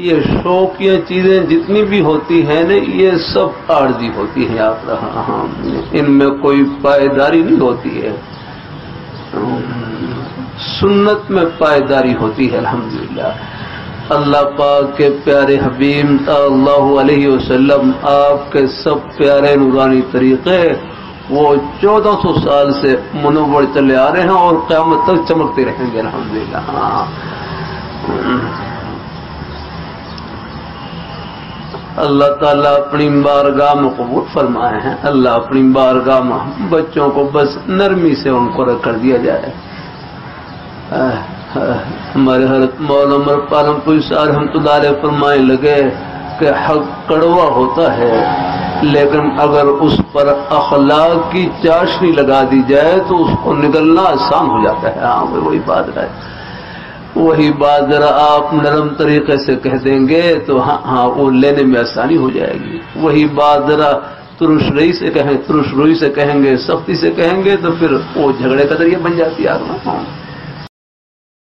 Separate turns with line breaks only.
یہ شوقیہ چیزیں جتنی بھی ہوتی ہیں نا یہ سب عارضی ہوتی ہیں آپ رہا، ان میں کوئی پائیداری نہیں ہوتی ہے، سنت میں پائیداری ہوتی ہے الحمدللہ۔ اللہ پاک کے پیارے حبیب صلی اللہ علیہ وسلم، آپ کے سب پیارے نورانی طریقے وہ 1400 سال سے منور چلے آ رہے ہیں اور قیامت تک چمکتے رہیں گے الحمدللہ۔ اللہ تعالیٰ اپنی بارگاہ میں قبول فرمائے ہیں، اللہ اپنی بارگاہ میں بچوں کو بس نرمی سے ان کو رکھ کر دیا جائے۔ ہمارے حضرت مولانا عمر پالم پوری صاحب رحمۃ اللہ علیہ فرمانے لگے کہ حق کڑوا ہوتا ہے لیکن اگر اس پر اخلاق کی چاشنی لگا دی جائے تو اس کو نگلنا آسان ہو جاتا ہے۔ ہاں وہی بات ہے، وہی بات ذرا آپ نرم طریقے سے کہہ دیں گے تو ہاں وہ لینے میں آسانی ہو جائے گی، وہی بات ذرا ترش روئی سے کہیں گے، سختی سے کہیں گے تو پھر وہ جھگڑے کا ذریعہ بن جاتی ہے۔